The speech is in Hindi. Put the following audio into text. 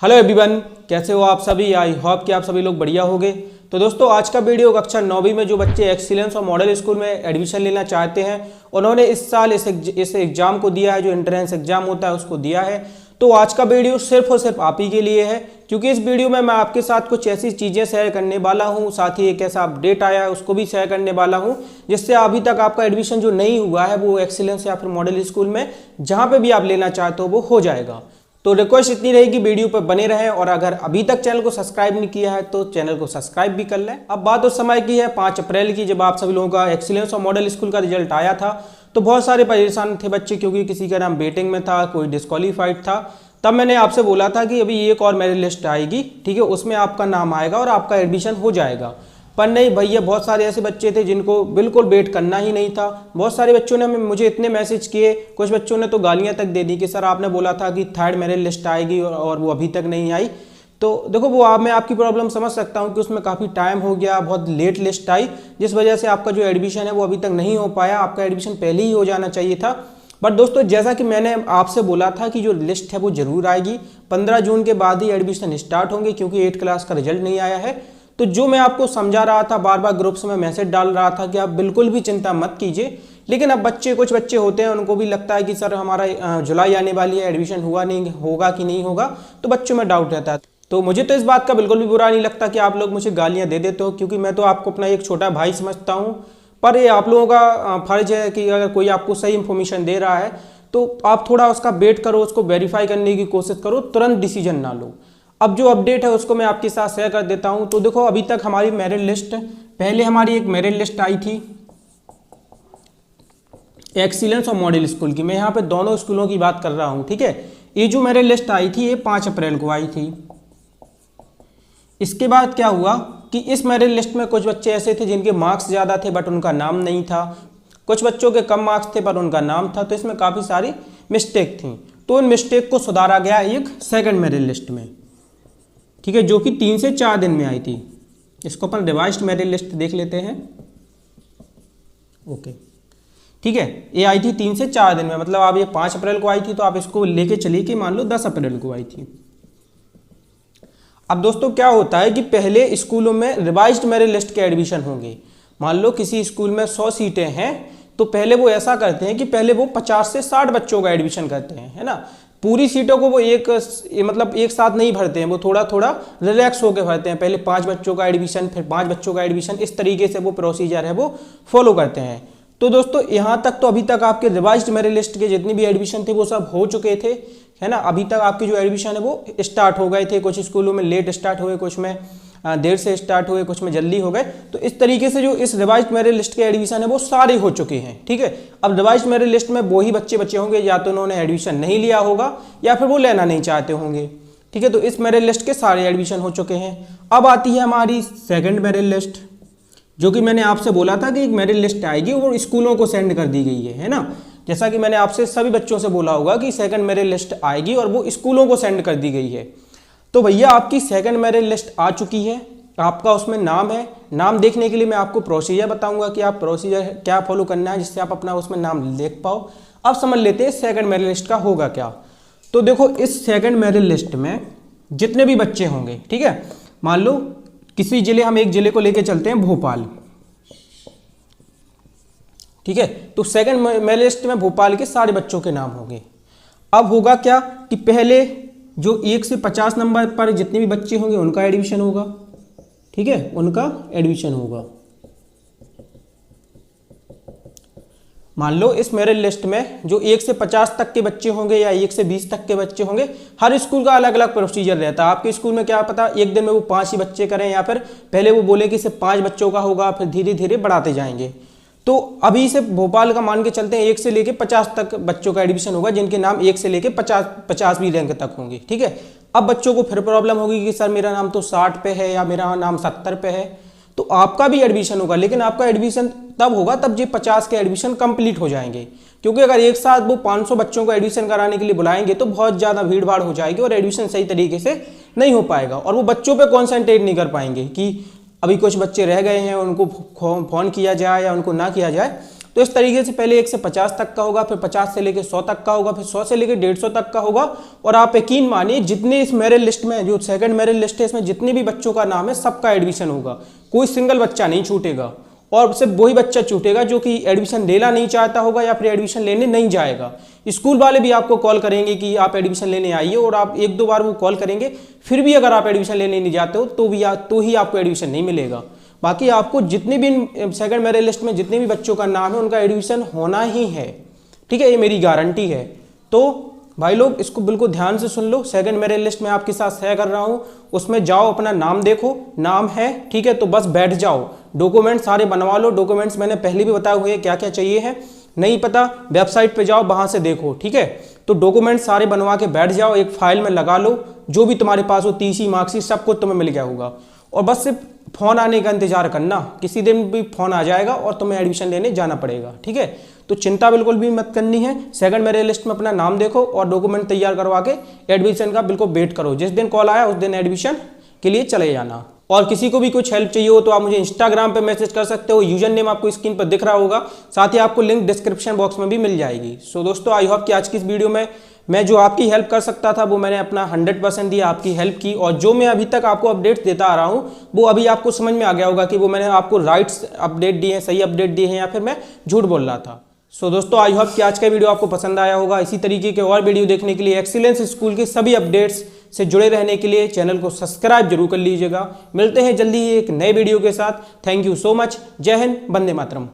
हेलो एवरीवन, कैसे हो आप सभी। आई होप कि आप सभी लोग बढ़िया होंगे। तो दोस्तों, आज का वीडियो कक्षा 9वीं में जो बच्चे एक्सीलेंस और मॉडल स्कूल में एडमिशन लेना चाहते हैं, उन्होंने इस साल इस एग्ज़ाम को दिया है, जो एंट्रेंस एग्जाम होता है उसको दिया है। तो आज का वीडियो सिर्फ और सिर्फ आप ही के लिए है, क्योंकि इस वीडियो में मैं आपके साथ कुछ ऐसी चीज़ें शेयर करने वाला हूं, साथ ही एक ऐसा अपडेट आया है उसको भी शेयर करने वाला हूं, जिससे अभी तक आपका एडमिशन जो नहीं हुआ है वो एक्सीलेंस या फिर मॉडल स्कूल में जहाँ पे भी आप लेना चाहते हो वो हो जाएगा। तो रिक्वेस्ट इतनी रहेगी, वीडियो पर बने रहें, और अगर अभी तक चैनल को सब्सक्राइब नहीं किया है तो चैनल को सब्सक्राइब भी कर लें। अब बात उस समय की है 5 अप्रैल की, जब आप सभी लोगों का एक्सीलेंस और मॉडल स्कूल का रिजल्ट आया था। तो बहुत सारे परेशान थे बच्चे, क्योंकि किसी का नाम वेटिंग में था, कोई डिस्क्वालीफाइड था। तब मैंने आपसे बोला था कि अभी एक और मेरिट लिस्ट आएगी, ठीक है, उसमें आपका नाम आएगा और आपका एडमिशन हो जाएगा। पर नहीं भैया, बहुत सारे ऐसे बच्चे थे जिनको बिल्कुल वेट करना ही नहीं था। बहुत सारे बच्चों ने मुझे इतने मैसेज किए, कुछ बच्चों ने तो गालियां तक दे दी कि सर आपने बोला था कि थर्ड मेरिट लिस्ट आएगी और वो अभी तक नहीं आई। तो देखो, मैं आपकी प्रॉब्लम समझ सकता हूँ कि उसमें काफ़ी टाइम हो गया, बहुत लेट लिस्ट आई, जिस वजह से आपका जो एडमिशन है वो अभी तक नहीं हो पाया। आपका एडमिशन पहले ही हो जाना चाहिए था। बट दोस्तों, जैसा कि मैंने आपसे बोला था कि जो लिस्ट है वो जरूर आएगी। 15 जून के बाद ही एडमिशन स्टार्ट होंगे, क्योंकि 8 क्लास का रिजल्ट नहीं आया है। तो जो मैं आपको समझा रहा था, बार बार ग्रुप्स में मैसेज डाल रहा था कि आप बिल्कुल भी चिंता मत कीजिए, लेकिन अब कुछ बच्चे होते हैं, उनको भी लगता है कि सर हमारा जुलाई आने वाली है, एडमिशन हुआ नहीं होगा कि नहीं होगा, तो बच्चों में डाउट रहता है। तो मुझे तो इस बात का बिल्कुल भी बुरा नहीं लगता कि आप लोग मुझे गालियाँ दे देते हो, क्योंकि मैं तो आपको अपना एक छोटा भाई समझता हूँ। पर ये आप लोगों का फर्ज है कि अगर कोई आपको सही इन्फॉर्मेशन दे रहा है तो आप थोड़ा उसका वेट करो, उसको वेरीफाई करने की कोशिश करो, तुरंत डिसीजन ना लो। अब जो अपडेट है उसको मैं आपके साथ शेयर कर देता हूं। तो देखो, अभी तक हमारी मेरिट लिस्ट, पहले हमारी एक मेरिट लिस्ट आई थी एक्सीलेंस और मॉडल स्कूल की। मैं यहाँ पे दोनों स्कूलों की बात कर रहा हूँ, ठीक है। ये जो मेरिट लिस्ट आई थी ये 5 अप्रैल को आई थी। इसके बाद क्या हुआ कि इस मेरिट लिस्ट में कुछ बच्चे ऐसे थे जिनके मार्क्स ज़्यादा थे बट उनका नाम नहीं था, कुछ बच्चों के कम मार्क्स थे पर उनका नाम था। तो इसमें काफ़ी सारी मिस्टेक थी। तो उन मिस्टेक को सुधारा गया एक सेकंड मेरिट लिस्ट में, ठीक है, जो कि 3 से 4 दिन में आई थी। इसको अपन रिवाइज्ड मेरिट लिस्ट देख लेते हैं। ओके, ठीक है, ये आई थी 3 से 4 दिन में, मतलब आप ये 5 अप्रैल को आई थी, तो आप इसको लेके चलिए कि मान लो 10 अप्रैल को आई थी। अब दोस्तों, क्या होता है कि पहले स्कूलों में रिवाइज्ड मेरिट लिस्ट के एडमिशन होंगे। मान लो किसी स्कूल में 100 सीटें हैं, तो पहले वो ऐसा करते हैं कि पहले वो 50 से 60 बच्चों का एडमिशन करते हैं, है ना। पूरी सीटों को वो एक साथ नहीं भरते हैं, वो थोड़ा थोड़ा रिलैक्स होकर भरते हैं। पहले 5 बच्चों का एडमिशन, फिर 5 बच्चों का एडमिशन, इस तरीके से वो प्रोसीजर है वो फॉलो करते हैं। तो दोस्तों, यहाँ तक तो अभी तक आपके रिवाइज्ड मेरिट लिस्ट के जितने भी एडमिशन थे वो सब हो चुके थे, है ना। अभी तक आपके जो एडमिशन है वो स्टार्ट हो गए थे। कुछ स्कूलों में लेट स्टार्ट हुए, कुछ में देर से स्टार्ट हुए, कुछ में जल्दी हो गए। तो इस तरीके से जो इस रिवाइज्ड मेरिट लिस्ट के एडमिशन है वो सारे हो चुके हैं, ठीक है। अब रिवाइज्ड मेरिट लिस्ट में वही बच्चे बचे होंगे, या तो उन्होंने एडमिशन नहीं लिया होगा या फिर वो लेना नहीं चाहते होंगे, ठीक है। तो इस मेरिट लिस्ट के सारे एडमिशन हो चुके हैं। अब आती है हमारी सेकेंड मेरिट लिस्ट, जो कि मैंने आपसे बोला था कि एक मेरिट लिस्ट आएगी वो स्कूलों को सेंड कर दी गई है ना। जैसा कि मैंने आपसे सभी बच्चों से बोला होगा कि सेकंड मेरिट लिस्ट आएगी और वो स्कूलों को सेंड कर दी गई है। तो भैया, आपकी सेकंड मेरिट लिस्ट आ चुकी है, आपका उसमें नाम है। नाम देखने के लिए मैं आपको प्रोसीजर बताऊंगा कि आप प्रोसीजर क्या फॉलो करना है, जिससे आप अपना उसमें नाम देख पाओ। अब समझ लेते हैं सेकंड मेरिट लिस्ट का होगा क्या। तो देखो, इस सेकंड मेरिट लिस्ट में जितने भी बच्चे होंगे, ठीक है, मान लो किसी जिले, हम एक जिले को लेकर चलते हैं, भोपाल, ठीक है। तो सेकंड मेरिट लिस्ट में भोपाल के सारे बच्चों के नाम होंगे। अब होगा क्या कि पहले जो 1 से 50 नंबर पर जितने भी बच्चे होंगे उनका एडमिशन होगा, ठीक है, उनका एडमिशन होगा। मान लो इस मेरिट लिस्ट में जो 1 से 50 तक के बच्चे होंगे या 1 से 20 तक के बच्चे होंगे, हर स्कूल का अलग अलग प्रोसीजर रहता है। आपके स्कूल में क्या पता एक दिन में वो 5 ही बच्चे करें, या फिर पहले वो बोले कि सिर्फ 5 बच्चों का होगा, फिर धीरे धीरे बढ़ाते जाएंगे। तो अभी से भोपाल का मान के चलते हैं 1 से लेके 50 तक बच्चों का एडमिशन होगा, जिनके नाम 1 से लेके 50वीं रैंक तक होंगे, ठीक है। अब बच्चों को फिर प्रॉब्लम होगी कि सर मेरा नाम तो 60 पे है या मेरा नाम 70 पे है। तो आपका भी एडमिशन होगा, लेकिन आपका एडमिशन तब होगा जब ये 50 के एडमिशन कंप्लीट हो जाएंगे, क्योंकि अगर एक साथ वो 500 बच्चों को एडमिशन कराने के लिए बुलाएंगे तो बहुत ज़्यादा भीड़ भाड़ हो जाएगी और एडमिशन सही तरीके से नहीं हो पाएगा, और वो बच्चों पे कॉन्सेंट्रेट नहीं कर पाएंगे कि अभी कुछ बच्चे रह गए हैं, उनको फ़ोन किया जाए या उनको ना किया जाए। तो इस तरीके से पहले 1 से 50 तक का होगा, फिर 50 से लेकर 100 तक का होगा, फिर 100 से लेकर 150 तक का होगा। और आप यकीन मानिए जितने इस मेरिट लिस्ट में, जो सेकंड मेरिट लिस्ट है, इसमें जितने भी बच्चों का नाम है सबका एडमिशन होगा, कोई सिंगल बच्चा नहीं छूटेगा। और सिर्फ वही बच्चा छूटेगा जो कि एडमिशन लेना नहीं चाहता होगा या फिर एडमिशन लेने नहीं जाएगा। स्कूल वाले भी आपको कॉल करेंगे कि आप एडमिशन लेने आइए, और आप 1-2 बार वो कॉल करेंगे, फिर भी अगर आप एडमिशन लेने नहीं जाते हो तो ही आपको एडमिशन नहीं मिलेगा। बाकी आपको जितने भी सेकंड मेरिट लिस्ट में जितने भी बच्चों का नाम है उनका एडमिशन होना ही है, ठीक है, ये मेरी गारंटी है। तो भाई लोग इसको बिल्कुल ध्यान से सुन लो। सेकंड मेरिट लिस्ट में आपके साथ शेयर कर रहा हूँ, उसमें जाओ, अपना नाम देखो, नाम है, ठीक है, तो बस बैठ जाओ, डॉक्यूमेंट सारे बनवा लो। डॉक्यूमेंट्स मैंने पहले भी बताए हुए हैं क्या क्या चाहिए है, नहीं पता वेबसाइट पे जाओ, वहां से देखो, ठीक है। तो डॉक्यूमेंट सारे बनवा के बैठ जाओ, एक फाइल में लगा लो, जो भी तुम्हारे पास हो, टीसी, मार्कशीट, सब कुछ तुम्हें मिल गया होगा। और बस सिर्फ फोन आने का इंतजार करना, किसी दिन भी फोन आ जाएगा और तुम्हें एडमिशन लेने जाना पड़ेगा, ठीक है। तो चिंता बिल्कुल भी मत करनी है। सेकंड मेरिट लिस्ट में अपना नाम देखो और डॉक्यूमेंट तैयार करवा के एडमिशन का बिल्कुल वेट करो। जिस दिन कॉल आया उस दिन एडमिशन के लिए चले जाना। और किसी को भी कुछ हेल्प चाहिए हो तो आप मुझे इंस्टाग्राम पे मैसेज कर सकते हो, यूजर नेम आपको स्क्रीन पर दिख रहा होगा, साथ ही आपको लिंक डिस्क्रिप्शन बॉक्स में भी मिल जाएगी। सो दोस्तों, आई होप कि आज की इस वीडियो में मैं जो आपकी हेल्प कर सकता था वो मैंने अपना 100% दिया, आपकी हेल्प की। और जो मैं अभी तक आपको अपडेट्स देता आ रहा हूँ वो अभी आपको समझ में आ गया होगा कि वो मैंने आपको राइट्स अपडेट दिए हैं, सही अपडेट दिए हैं, या फिर मैं झूठ बोल रहा था। सो दोस्तों, आई होप कि आज का वीडियो आपको पसंद आया होगा। इसी तरीके के और वीडियो देखने के लिए, एक्सीलेंस स्कूल के सभी अपडेट्स से जुड़े रहने के लिए चैनल को सब्सक्राइब जरूर कर लीजिएगा। मिलते हैं जल्दी ही एक नए वीडियो के साथ। Thank you so much. जय हिंद, वंदे मातरम।